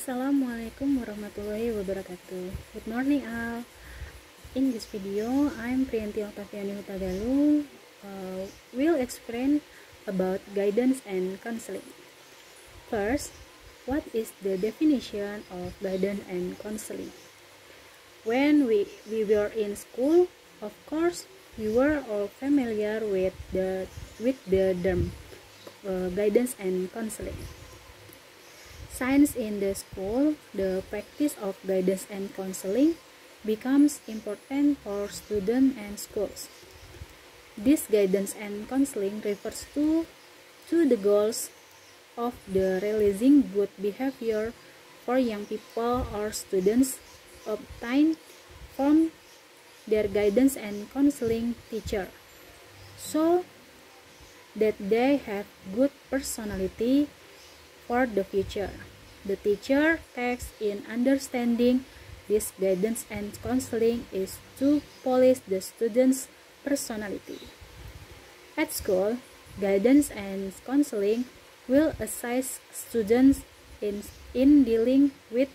Assalamualaikum warahmatullahi wabarakatuh. Good morning all. In this video, I'm Priyanti Octaviani Hutagalu. Will explain about guidance and counseling. First, what is the definition of guidance and counseling? When we were in school, of course, we were all familiar with the term guidance and counseling. Since in the school, the practice of guidance and counseling becomes important for students and schools. This guidance and counseling refers to the goals of the realizing good behavior for young people or students obtained from their guidance and counseling teacher, so that they have good personality for the future. The teacher takes in understanding this guidance and counseling is to polish the student's personality. At school, guidance and counseling will assist students in dealing with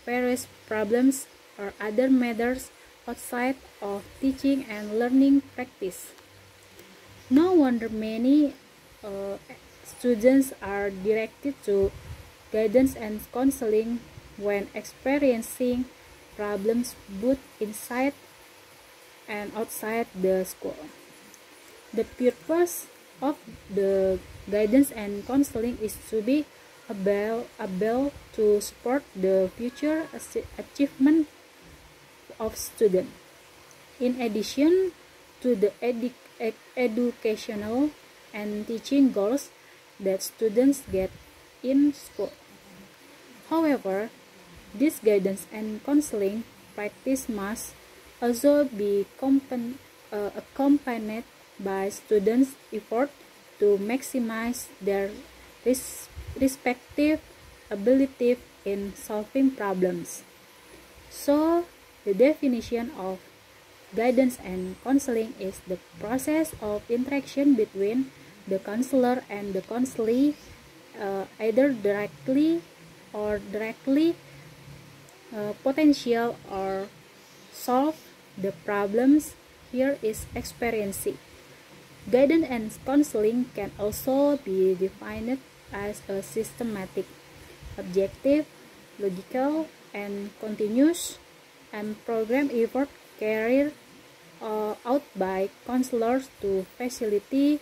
various problems or other matters outside of teaching and learning practice. No wonder many students are directed to guidance and counseling when experiencing problems both inside and outside the school. The purpose of the guidance and counseling is to be able to support the future achievement of students. In addition to the educational and teaching goals that students get in school. However, this guidance and counseling practice must also be accompanied by students' effort to maximize their respective ability in solving problems. So, the definition of guidance and counseling is the process of interaction between the counselor and the counselee, either directly potential or solve the problems here is experiencing. Guidance and counseling can also be defined as a systematic, objective, logical, and continuous and program effort carried out by counselors to facilitate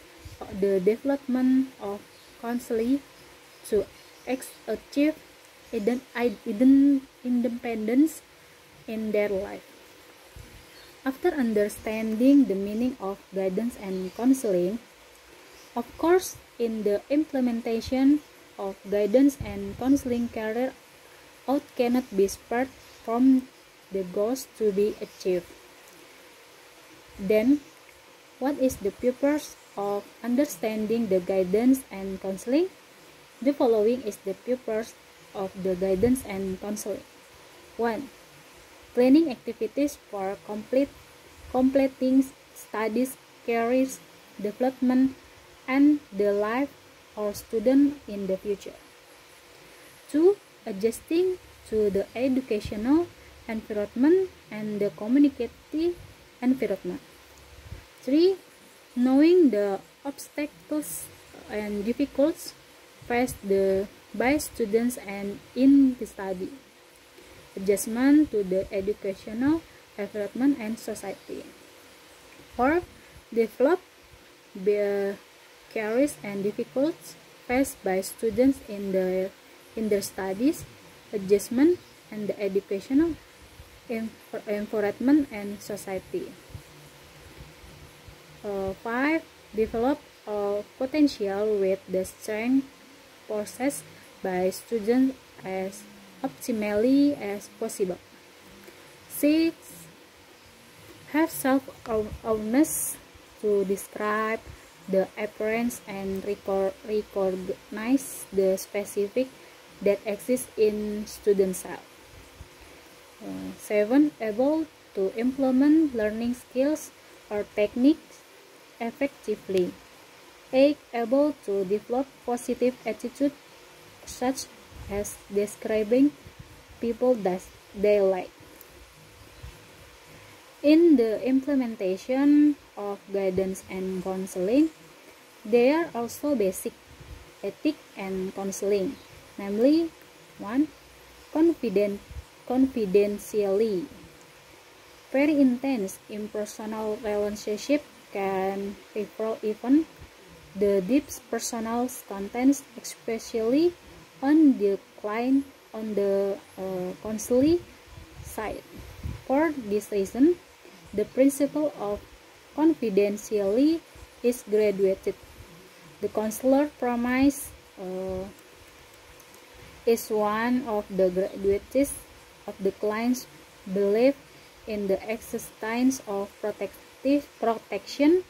the development of counselee to achieve independence in their life. After understanding the meaning of guidance and counseling, of course, in the implementation of guidance and counseling carried out cannot be spared from the goals to be achieved. Then, what is the purpose of understanding the guidance and counseling? The following is the purpose of the guidance and counseling. 1. Planning activities for completing studies, careers, development, and the life of student in the future. 2. Adjusting to the educational environment and the communicative environment. 3. Knowing the obstacles and difficulties faced by students and in the study. Adjustment to the educational environment and society. 4. Develop the careers and difficulties faced by students in their studies, adjustment, and the educational environment and society. 5. Develop potential with the strength possessed by students as optimally as possible. 6. Have self-awareness to describe the appearance and recognize the specific that exists in student self. 7. Able to implement learning skills or techniques effectively. 8. Able to develop positive attitude such as describing people that they like. In the implementation of guidance and counseling, there are also basic ethics and counseling, namely 1. Confidentiality. Very intense impersonal relationship can reveal even the deep personal contents, especially on the client on the counseling side. For this reason, the principle of confidentiality is graduated. The counselor promise is one of the graduates of the client's belief in the existence of protection,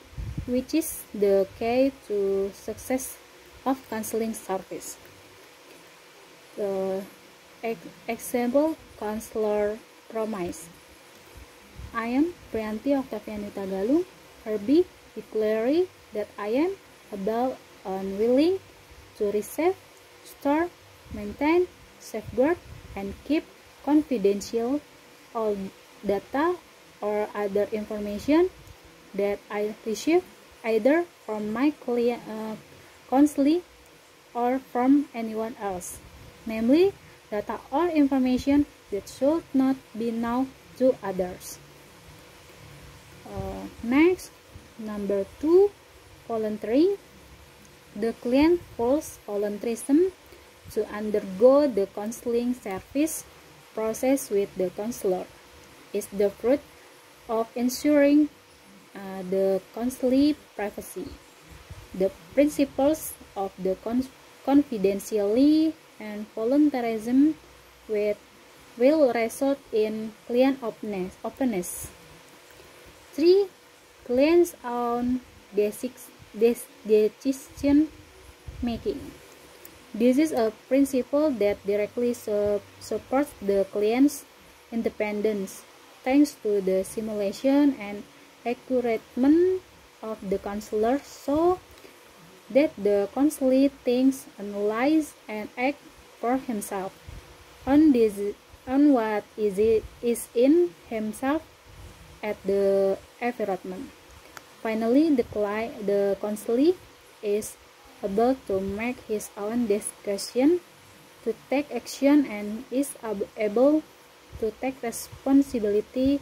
which is the key to success of counseling service. Example counselor promise. I am Priyanti Octaviani Hutagaluh, hereby declare that I am able and willing to receive, store, maintain, safeguard, and keep confidential all data or other information that I receive either from my counseling or from anyone else, namely data or information that should not be known to others. Next, number 2, volunteering. The client falls volunteerism to undergo the counseling service process with the counselor is the fruit of ensuring the counseling privacy. The principles of the confidentiality and volunteerism will result in client openness. 3. Client's own decision making. This is a principle that directly supports the client's independence thanks to the simulation and accuratement of the counselor, so that the counselor thinks, analyzes, and acts for himself on what is in himself at the environment. Finally, the counselor is able to make his own decision, to take action, and is able to take responsibility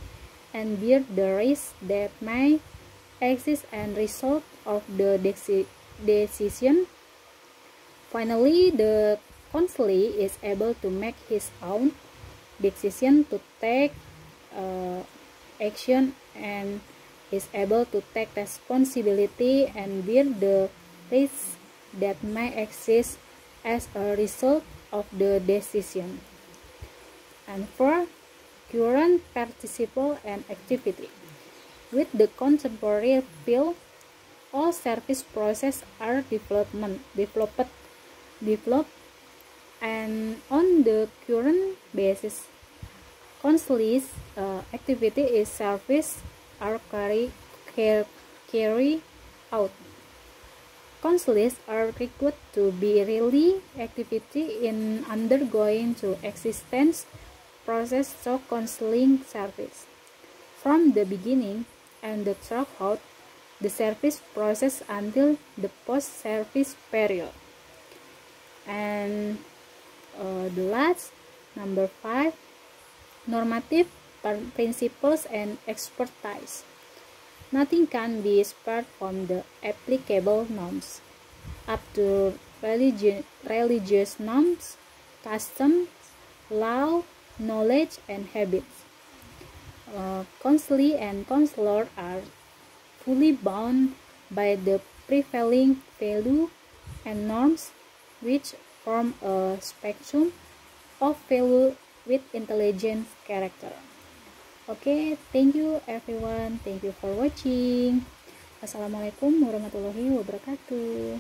and bear the risk that may exist and result of the decision. Finally, the counselor is able to make his own decision, to take action, and is able to take responsibility and bear the risk that may exist as a result of the decision. And 4. Current participle and activity. With the contemporary field, all service processes are developed, and on the current basis, counseling activity is service are carried out. Counselors are required to be really activity in undergoing to existence process of counseling service from the beginning and the throughout the service process until the post-service period. And the last, number 5, normative principles and expertise. Nothing can be spared from the applicable norms, up to religious norms, customs, law, knowledge, and habits. Counselor and counselor are fully bound by the prevailing value and norms, which form a spectrum of value with intelligent character. Okay, thank you everyone. Thank you for watching. Assalamualaikum warahmatullahi wabarakatuh.